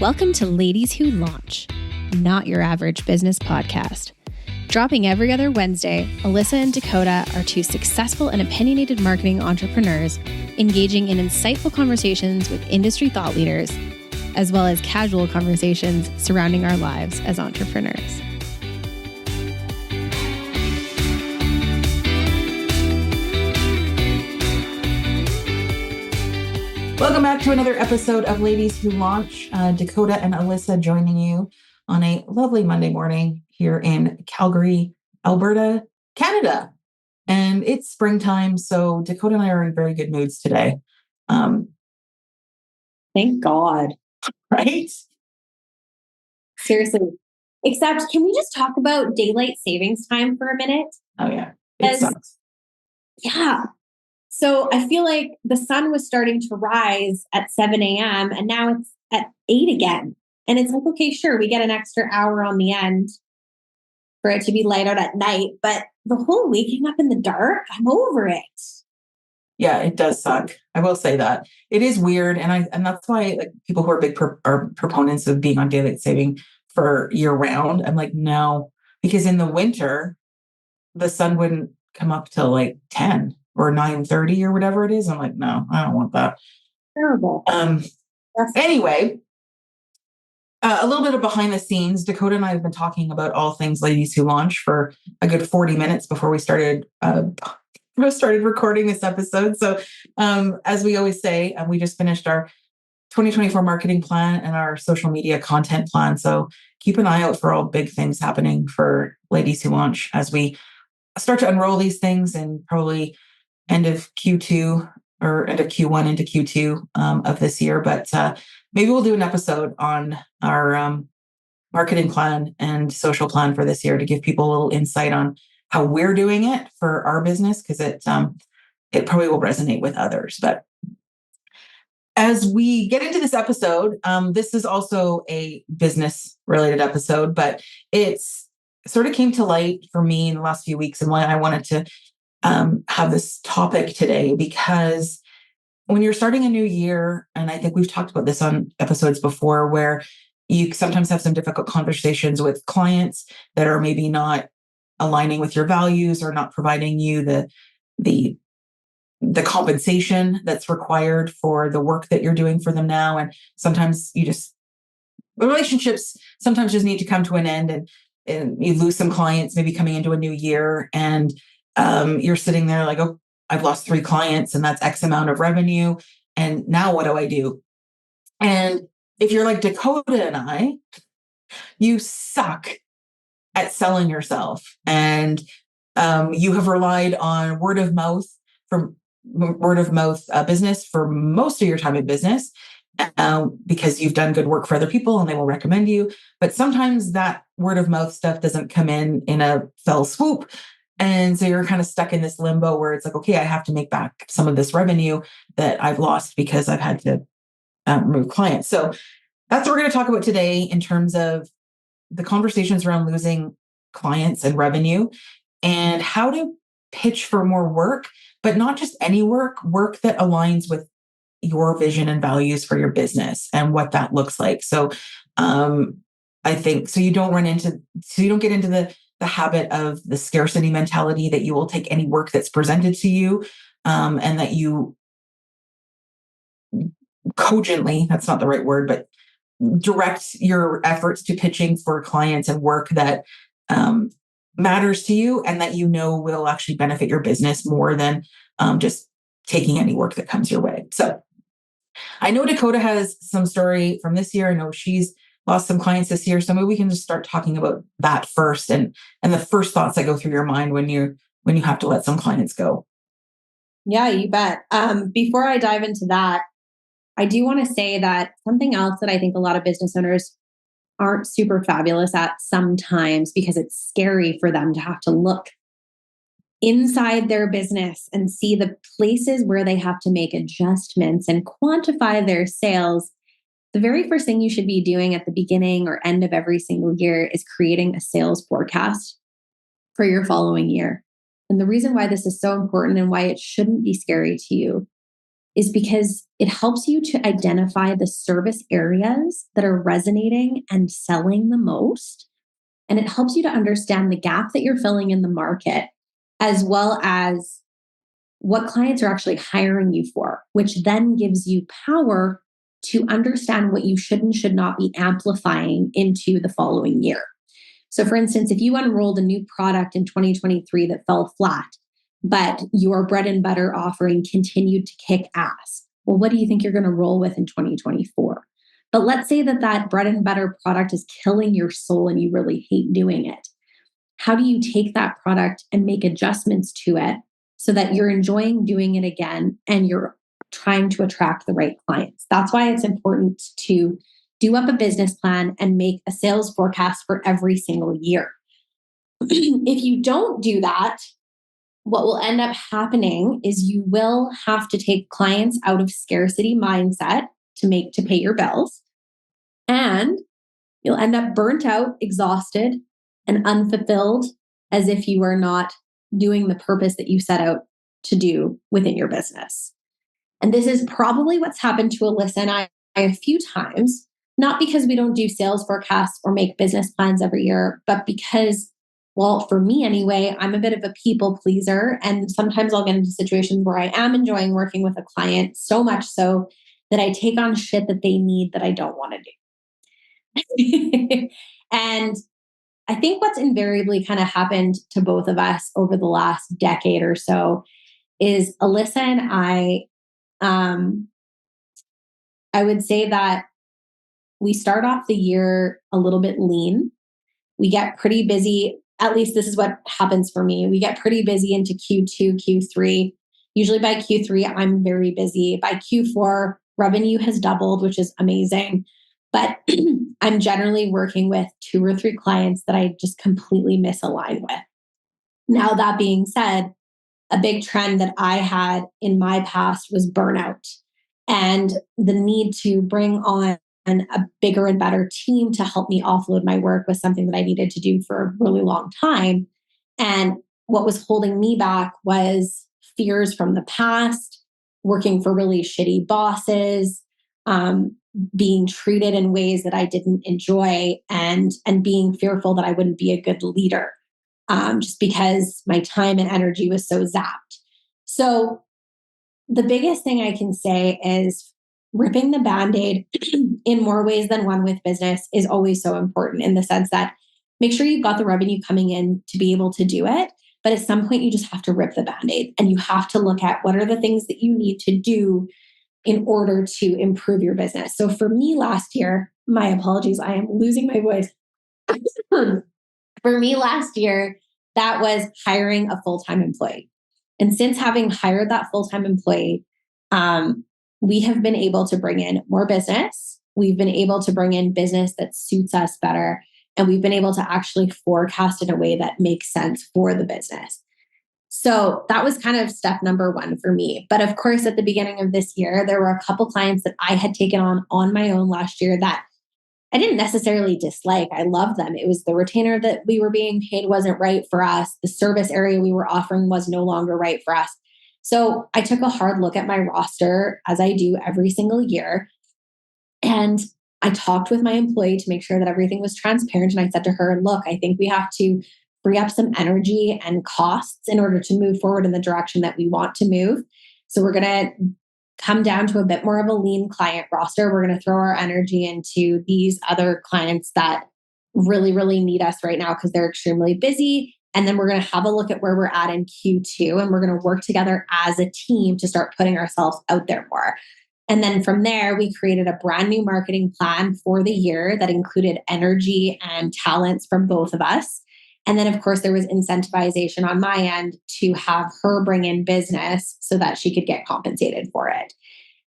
Welcome to Ladies Who Launch, not your average business podcast. Dropping every other Wednesday, Alyssa and Dakota are two successful and opinionated marketing entrepreneurs engaging in insightful conversations with industry thought leaders, as well as casual conversations surrounding our lives as entrepreneurs. Welcome back to another episode of Ladies Who Launch. Dakota and Alyssa joining you on a lovely Monday morning here in Calgary, Alberta, Canada. And it's springtime, so Dakota and I are in very good moods today. Thank God. Right? Seriously. Except, can we just talk about daylight savings time for a minute? Oh, yeah. It sucks. Yeah. So I feel like the sun was starting to rise at 7 a.m. and now it's at 8 again. And it's like, okay, sure, we get an extra hour on the end for it to be light out at night. But the whole waking up in the dark, I'm over it. Yeah, it does suck. I will say that. It is weird. And that's why people who are big are proponents of being on daylight saving for year round. I'm like, no, because in the winter, the sun wouldn't come up till like 10 or 9:30 or whatever it is. I'm like, no, I don't want that. Terrible. Anyway, a little bit of behind the scenes. Dakota and I have been talking about all things Ladies Who Launch for a good 40 minutes before we started recording this episode. So as we always say, we just finished our 2024 marketing plan and our social media content plan. So keep an eye out for all big things happening for Ladies Who Launch as we start to unroll these things, and probably end of Q2 or end of Q1 into Q2 of this year. But maybe we'll do an episode on our marketing plan and social plan for this year to give people a little insight on how we're doing it for our business, because it probably will resonate with others. But as we get into this episode, this is also a business related episode, but it's sort of came to light for me in the last few weeks and why I wanted to have this topic today, because when you're starting a new year, and I think we've talked about this on episodes before, where you sometimes have some difficult conversations with clients that are maybe not aligning with your values or not providing you the compensation that's required for the work that you're doing for them now. And sometimes the relationships sometimes just need to come to an end, and you lose some clients maybe coming into a new year, and you're sitting there like, oh, I've lost 3 clients and that's X amount of revenue. And now what do I do? And if you're like Dakota and I, you suck at selling yourself. And you have relied on word of mouth business for most of your time in business, because you've done good work for other people and they will recommend you. But sometimes that word of mouth stuff doesn't come in a fell swoop. And so you're kind of stuck in this limbo where it's like, okay, I have to make back some of this revenue that I've lost because I've had to remove clients. So that's what we're going to talk about today in terms of the conversations around losing clients and revenue, and how to pitch for more work, but not just any work that aligns with your vision and values for your business and what that looks like. So I think so you don't get into the habit of the scarcity mentality that you will take any work that's presented to you, and that you cogently, that's not the right word, but direct your efforts to pitching for clients and work that matters to you and that you know will actually benefit your business more than just taking any work that comes your way. So I know Dakota has some story from this year. I know she's lost some clients this year. So maybe we can just start talking about that first, and the first thoughts that go through your mind when you have to let some clients go. Yeah, you bet. Before I dive into that, I do want to say that something else that I think a lot of business owners aren't super fabulous at sometimes, because it's scary for them to have to look inside their business and see the places where they have to make adjustments and quantify their sales. The very first thing you should be doing at the beginning or end of every single year is creating a sales forecast for your following year. And the reason why this is so important and why it shouldn't be scary to you is because it helps you to identify the service areas that are resonating and selling the most. And it helps you to understand the gap that you're filling in the market, as well as what clients are actually hiring you for, which then gives you power to understand what you should and should not be amplifying into the following year. So for instance, if you unrolled a new product in 2023 that fell flat, but your bread and butter offering continued to kick ass, well, what do you think you're going to roll with in 2024? But let's say that that bread and butter product is killing your soul and you really hate doing it. How do you take that product and make adjustments to it so that you're enjoying doing it again and you're trying to attract the right clients? That's why it's important to do up a business plan and make a sales forecast for every single year. If you don't do that, what will end up happening is you will have to take clients out of scarcity mindset to pay your bills. And you'll end up burnt out, exhausted, and unfulfilled, as if you are not doing the purpose that you set out to do within your business. And this is probably what's happened to Alyssa and I a few times, not because we don't do sales forecasts or make business plans every year, but because, well, for me anyway, I'm a bit of a people pleaser. And sometimes I'll get into situations where I am enjoying working with a client so much so that I take on shit that they need that I don't want to do. And I think what's invariably kind of happened to both of us over the last decade or so is Alyssa and I would say that we start off the year a little bit lean. We get pretty busy. At least this is what happens for me. We get pretty busy into Q2, Q3. Usually by Q3, I'm very busy. By Q4, revenue has doubled, which is amazing. But I'm generally working with 2 or 3 clients that I just completely misalign with. Now, that being said, a big trend that I had in my past was burnout and the need to bring on a bigger and better team to help me offload my work was something that I needed to do for a really long time. And what was holding me back was fears from the past, working for really shitty bosses, being treated in ways that I didn't enjoy, and being fearful that I wouldn't be a good leader, just because my time and energy was so zapped. So the biggest thing I can say is ripping the Band-Aid in more ways than one with business is always so important, in the sense that make sure you've got the revenue coming in to be able to do it. But at some point, you just have to rip the Band-Aid and you have to look at what are the things that you need to do in order to improve your business. So for me last year, my apologies, I am losing my voice. For me last year, that was hiring a full-time employee. And since having hired that full-time employee, we have been able to bring in more business. We've been able to bring in business that suits us better. And we've been able to actually forecast in a way that makes sense for the business. So that was kind of step number 1 for me. But of course, at the beginning of this year, there were a couple clients that I had taken on my own last year that I didn't necessarily dislike. I loved them. It was the retainer that we were being paid wasn't right for us. The service area we were offering was no longer right for us. So I took a hard look at my roster, as I do every single year. And I talked with my employee to make sure that everything was transparent. And I said to her, look, I think we have to free up some energy and costs in order to move forward in the direction that we want to move. So we're going to come down to a bit more of a lean client roster. We're going to throw our energy into these other clients that really, really need us right now because they're extremely busy. And then we're going to have a look at where we're at in Q2, and we're going to work together as a team to start putting ourselves out there more. And then from there, we created a brand new marketing plan for the year that included energy and talents from both of us. And then, of course, there was incentivization on my end to have her bring in business so that she could get compensated for it.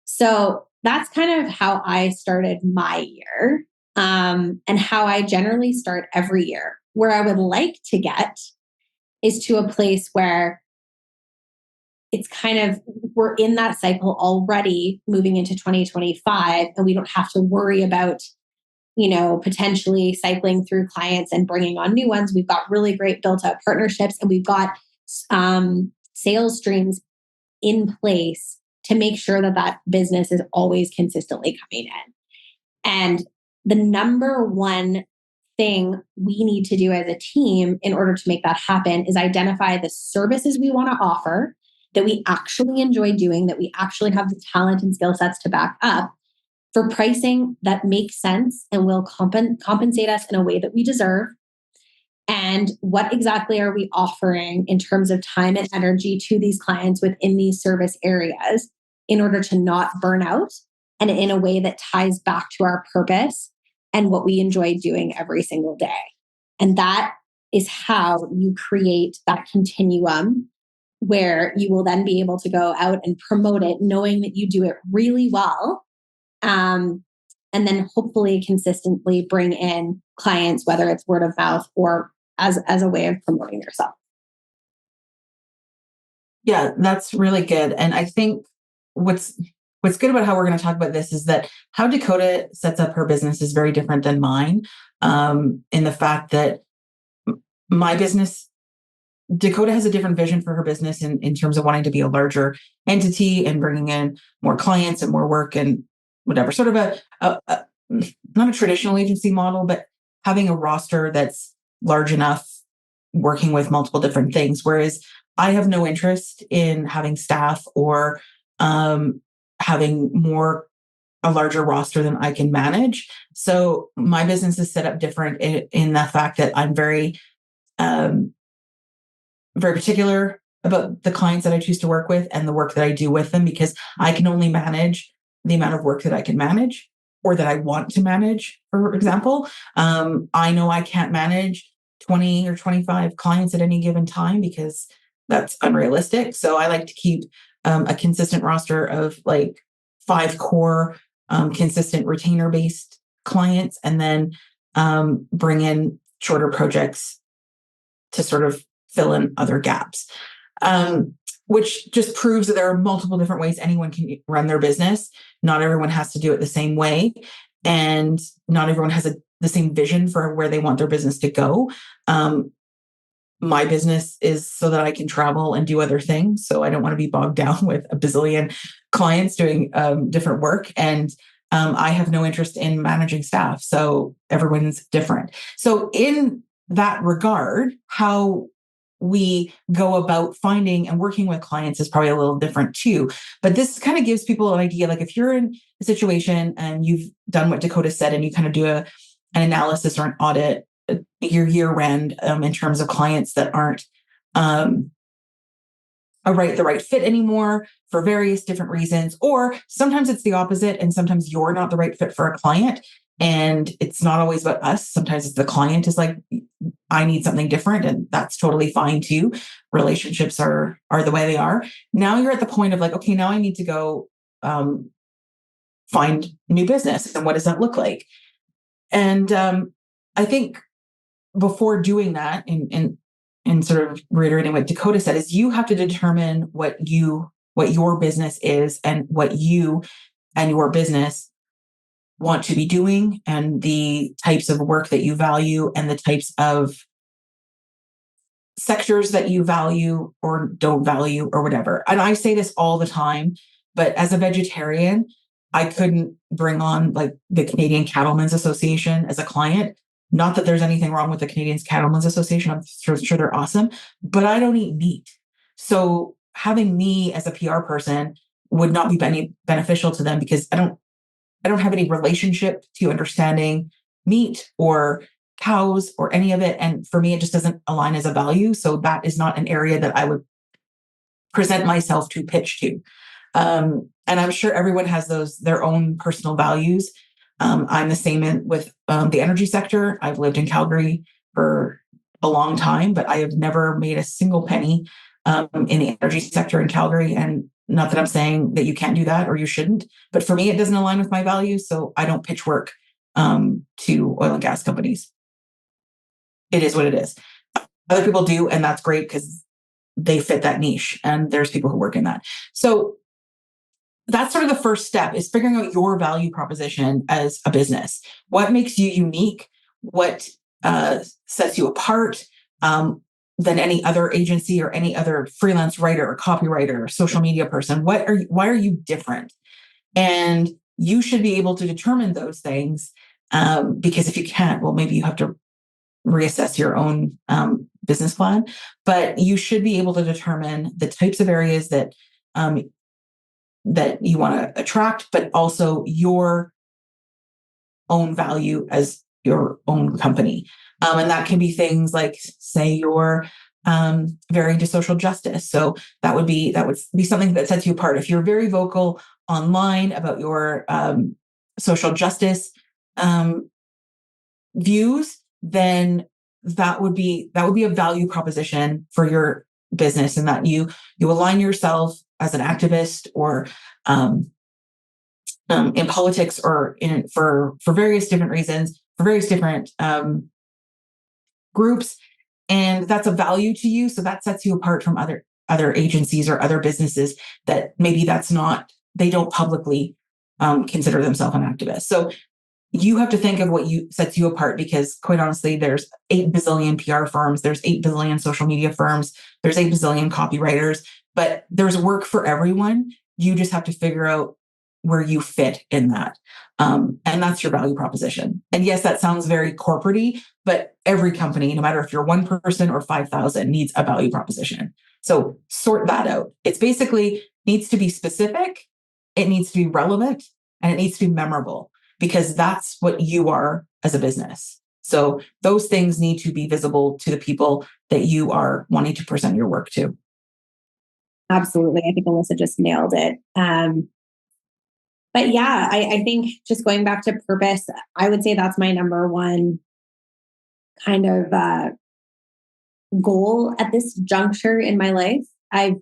So that's kind of how I started my year, and how I generally start every year. Where I would like to get is to a place where it's kind of, we're in that cycle already moving into 2025, and we don't have to worry about potentially cycling through clients and bringing on new ones. We've got really great built up partnerships, and we've got sales streams in place to make sure that that business is always consistently coming in. And the number one thing we need to do as a team in order to make that happen is identify the services we want to offer that we actually enjoy doing, that we actually have the talent and skill sets to back up, for pricing that makes sense and will compensate us in a way that we deserve. And what exactly are we offering in terms of time and energy to these clients within these service areas in order to not burn out, and in a way that ties back to our purpose and what we enjoy doing every single day. And that is how you create that continuum where you will then be able to go out and promote it, knowing that you do it really well. And then hopefully consistently bring in clients, whether it's word of mouth or as a way of promoting yourself. Yeah, that's really good. And I think what's good about how we're going to talk about this is that how Dakota sets up her business is very different than mine, in the fact that my business, Dakota has a different vision for her business in terms of wanting to be a larger entity and bringing in more clients and more work and whatever, sort of a not a traditional agency model, but having a roster that's large enough, working with multiple different things. Whereas I have no interest in having staff or having a larger roster than I can manage. So my business is set up different in the fact that I'm very particular about the clients that I choose to work with and the work that I do with them, because I can only manage the amount of work that I can manage or that I want to manage. For example, I know I can't manage 20 or 25 clients at any given time because that's unrealistic. So I like to keep a consistent roster of like 5 core, consistent retainer-based clients, and then bring in shorter projects to sort of fill in other gaps, which just proves that there are multiple different ways anyone can run their business. Not everyone has to do it the same way, and not everyone has the same vision for where they want their business to go. My business is so that I can travel and do other things. So I don't want to be bogged down with a bazillion clients doing different work. And I have no interest in managing staff. So everyone's different. So in that regard, how we go about finding and working with clients is probably a little different too. But this kind of gives people an idea. Like if you're in a situation and you've done what Dakota said and you kind of do an analysis or an audit your year end in terms of clients that aren't the right fit anymore for various different reasons, or sometimes it's the opposite and sometimes you're not the right fit for a client. And it's not always about us. Sometimes it's the client is like, I need something different. And that's totally fine too. Relationships are the way they are. Now you're at the point of like, okay, now I need to go find new business. And what does that look like? And I think before doing that, and sort of reiterating what Dakota said, is you have to determine what your business is and what you and your business want to be doing, and the types of work that you value and the types of sectors that you value or don't value or whatever. And I say this all the time, but as a vegetarian, I couldn't bring on like the Canadian Cattlemen's Association as a client. Not that there's anything wrong with the Canadian Cattlemen's Association. I'm sure they're awesome, but I don't eat meat. So having me as a PR person would not be beneficial to them, because I don't have any relationship to understanding meat or cows or any of it. And for me, it just doesn't align as a value. So that is not an area that I would present myself to pitch to. And I'm sure everyone has their own personal values. I'm the same with the energy sector. I've lived in Calgary for a long time, but I have never made a single penny in the energy sector in Calgary. And not that I'm saying that you can't do that or you shouldn't, but for me, it doesn't align with my values. So I don't pitch work to oil and gas companies. It is what it is. Other people do, and that's great because they fit that niche, and there's people who work in that. So that's sort of the first step, is figuring out your value proposition as a business. What makes you unique? What sets you apart? than any other agency or any other freelance writer or copywriter or social media person? Why are you different? And you should be able to determine those things, because if you can't, well, maybe you have to reassess your own business plan. But you should be able to determine the types of areas that that you want to attract, but also your own value as your own company. And that can be things like, say, you're very into social justice. So that would be something that sets you apart. If you're very vocal online about your social justice views, then that would be a value proposition for your business, and that you align yourself as an activist or in politics or for various different reasons, for various different groups, and that's a value to you. So that sets you apart from other agencies or other businesses that maybe they don't publicly consider themselves an activist. So you have to think of what sets you apart, because quite honestly, there's 8 bazillion PR firms, there's 8 bazillion social media firms, there's 8 bazillion copywriters, but there's work for everyone. You just have to figure out where you fit in that. And that's your value proposition. And yes, that sounds very corporate-y, but every company, no matter if you're 1 person or 5,000, needs a value proposition. So sort that out. It's basically needs to be specific, it needs to be relevant, and it needs to be memorable, because that's what you are as a business. So those things need to be visible to the people that you are wanting to present your work to. Absolutely. I think Alyssa just nailed it. But yeah, I think just going back to purpose, I would say that's my number one kind of goal at this juncture in my life. I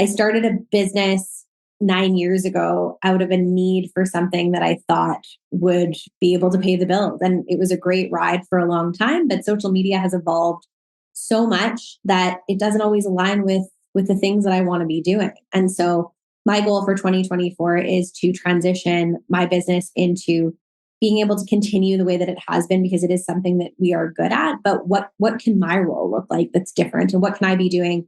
started a business 9 years ago out of a need for something that I thought would be able to pay the bills. And it was a great ride for a long time, but social media has evolved so much that it doesn't always align with the things that I want to be doing. And so my goal for 2024 is to transition my business into being able to continue the way that it has been, because it is something that we are good at. But what can my role look like that's different? And what can I be doing?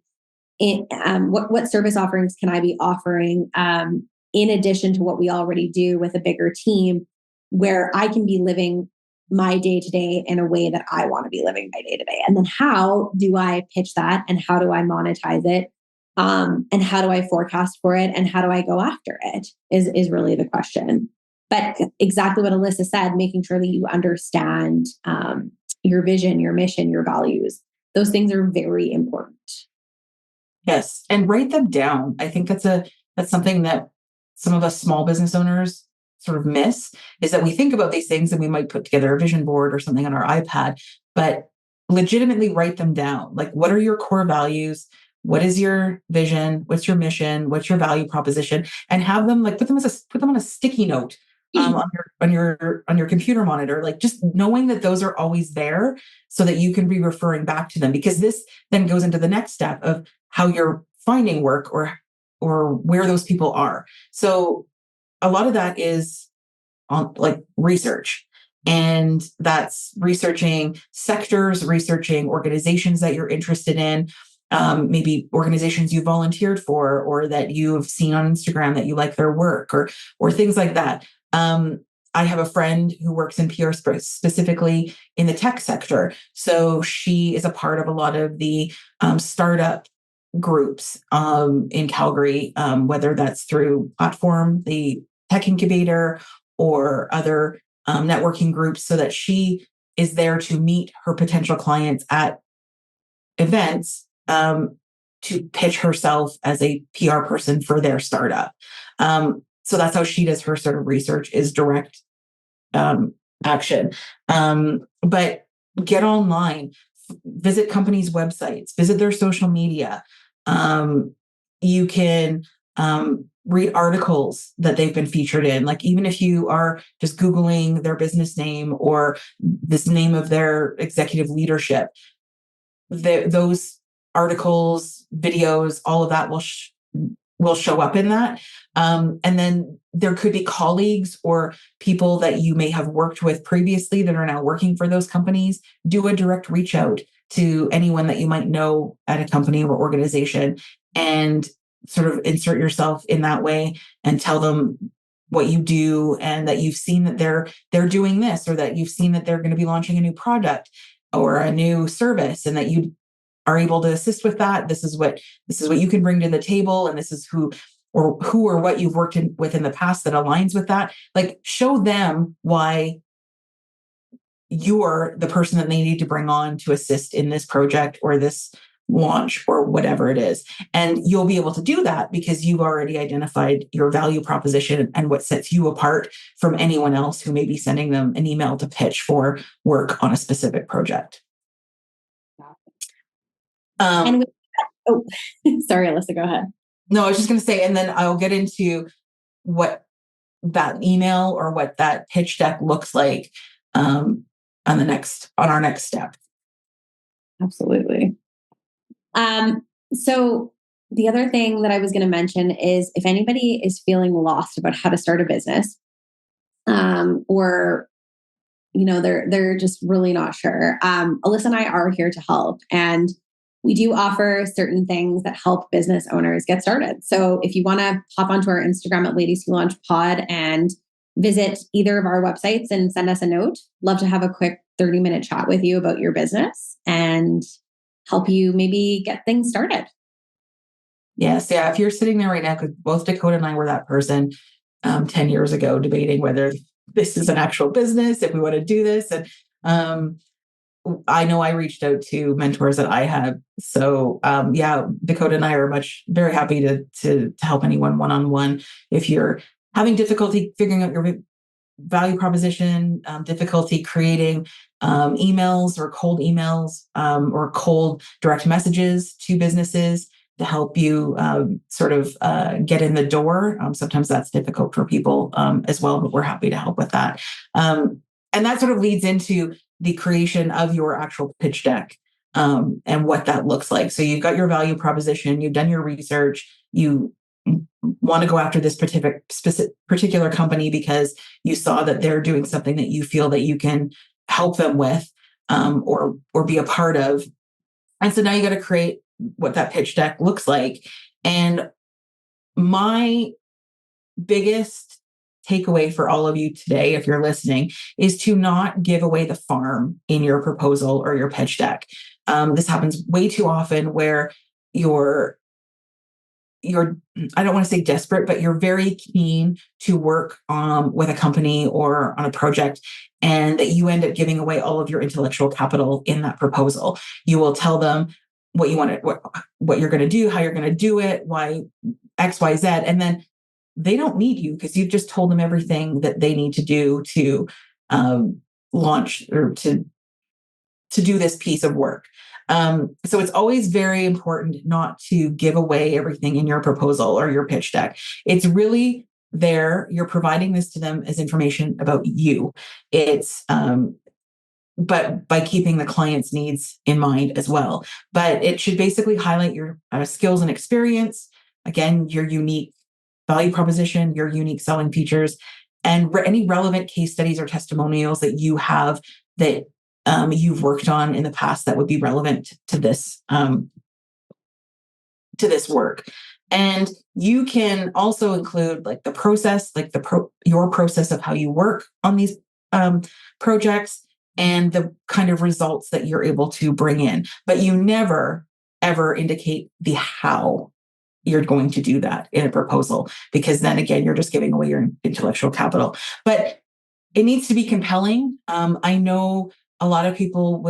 What service offerings can I be offering in addition to what we already do with a bigger team, where I can be living my day to day in a way that I want to be living my day to day? And then how do I pitch that, and how do I monetize it? And how do I forecast for it, and how do I go after it is really the question. But exactly what Alyssa said, making sure that you understand your vision, your mission, your values. Those things are very important. Yes. And write them down. I think that's something that some of us small business owners sort of miss, is that we think about these things and we might put together a vision board or something on our iPad, but legitimately write them down. Like, what are your core values? What is your vision? What's your mission? What's your value proposition? And have them put them on a sticky note on your computer monitor. Like, just knowing that those are always there, so that you can be referring back to them. Because this then goes into the next step of how you're finding work or where those people are. So a lot of that is on research. And that's researching sectors, researching organizations that you're interested in. Maybe organizations you volunteered for, or that you have seen on Instagram that you like their work, or things like that. I have a friend who works in PR specifically in the tech sector. So she is a part of a lot of the startup groups in Calgary, whether that's through Platform, the tech incubator, or other networking groups, so that she is there to meet her potential clients at events, to pitch herself as a PR person for their startup. So that's how she does her sort of research, is direct action. But get online, visit companies' websites, visit their social media. You can read articles that they've been featured in. Like, even if you are just Googling their business name or this name of their executive leadership, those articles, videos, all of that will show up in that. And then there could be colleagues or people that you may have worked with previously that are now working for those companies. Do a direct reach out to anyone that you might know at a company or organization and sort of insert yourself in that way and tell them what you do and that you've seen that they're doing this, or that you've seen that they're going to be launching a new product or a new service, and that you are able to assist with that. This is what you can bring to the table, and this is who or what you've worked with in the past that aligns with that. Like, show them why you're the person that they need to bring on to assist in this project or this launch or whatever it is. And you'll be able to do that because you've already identified your value proposition and what sets you apart from anyone else who may be sending them an email to pitch for work on a specific project. Sorry, Alyssa, go ahead. No, I was just going to say, and then I'll get into what that email or what that pitch deck looks like on our next step. Absolutely. So the other thing that I was going to mention is if anybody is feeling lost about how to start a business, or they're just really not sure. Alyssa and I are here to help, and we do offer certain things that help business owners get started. So if you want to hop onto our Instagram at ladieswholaunchpod and visit either of our websites and send us a note, love to have a quick 30-minute chat with you about your business and help you maybe get things started. Yes. Yeah. If you're sitting there right now, because both Dakota and I were that person 10 years ago debating whether this is an actual business, if we want to do this. And I know I reached out to mentors that I have. So Dakota and I are very happy to help anyone one-on-one. If you're having difficulty figuring out your value proposition, difficulty creating emails or cold emails or cold direct messages to businesses to help you get in the door. Sometimes that's difficult for people as well, but we're happy to help with that. And that sort of leads into the creation of your actual pitch deck and what that looks like. So you've got your value proposition, you've done your research, you want to go after this particular company because you saw that they're doing something that you feel that you can help them with or be a part of. And so now you got to create what that pitch deck looks like. And my biggest takeaway for all of you today, if you're listening, is to not give away the farm in your proposal or your pitch deck. This happens way too often where you're I don't want to say desperate, but you're very keen to work with a company or on a project, and that you end up giving away all of your intellectual capital in that proposal. You will tell them what you want to, what you're going to do, how you're going to do it, why X, Y, Z, and then they don't need you because you've just told them everything that they need to do to launch or to do this piece of work. So it's always very important not to give away everything in your proposal or your pitch deck. It's really there. You're providing this to them as information about you. It's, but by keeping the client's needs in mind as well. But it should basically highlight your skills and experience. Again, your unique value proposition, your unique selling features, and any relevant case studies or testimonials that you have that you've worked on in the past that would be relevant to this work. And you can also include like the process, like your process of how you work on these projects and the kind of results that you're able to bring in. But you never, ever indicate the how you're going to do that in a proposal, because then again, you're just giving away your intellectual capital. But it needs to be compelling. I know a lot of people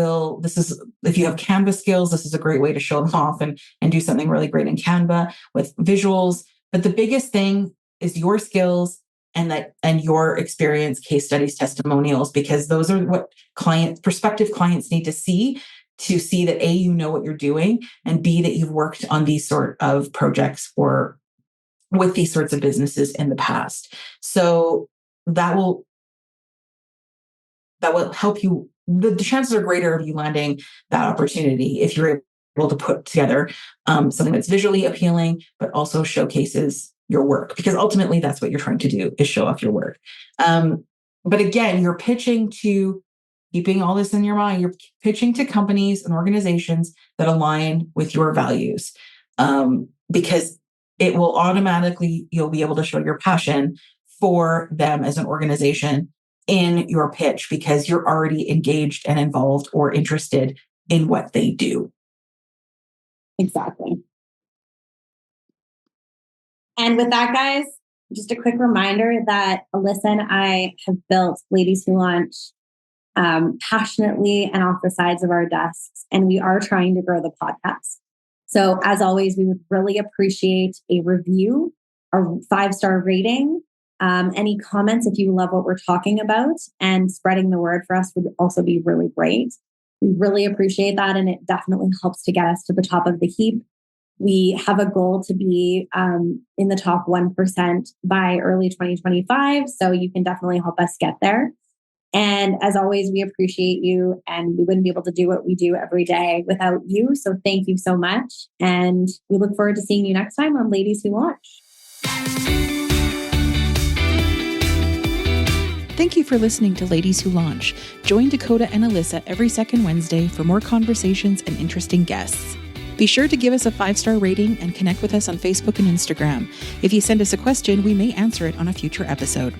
if you have Canva skills, this is a great way to show them off and do something really great in Canva with visuals. But the biggest thing is your skills and your experience, case studies, testimonials, because those are what prospective clients need to see that A, you know what you're doing, and B, that you've worked on these sort of projects or with these sorts of businesses in the past. So that will help you. The chances are greater of you landing that opportunity if you're able to put together something that's visually appealing, but also showcases your work, because ultimately that's what you're trying to do, is show off your work. But again, you're pitching to keeping all this in your mind, you're pitching to companies and organizations that align with your values, because it will automatically, you'll be able to show your passion for them as an organization in your pitch because you're already engaged and involved or interested in what they do. Exactly. And with that, guys, just a quick reminder that Alyssa and I have built Ladies Who Launch passionately and off the sides of our desks, and we are trying to grow the podcast. So as always, we would really appreciate a review, a 5-star rating, any comments if you love what we're talking about, and spreading the word for us would also be really great. We really appreciate that, and it definitely helps to get us to the top of the heap. We have a goal to be in the top 1% by early 2025, so you can definitely help us get there. And as always, we appreciate you, and we wouldn't be able to do what we do every day without you. So thank you so much. And we look forward to seeing you next time on Ladies Who Launch. Thank you for listening to Ladies Who Launch. Join Dakota and Alyssa every second Wednesday for more conversations and interesting guests. Be sure to give us a 5-star rating and connect with us on Facebook and Instagram. If you send us a question, we may answer it on a future episode.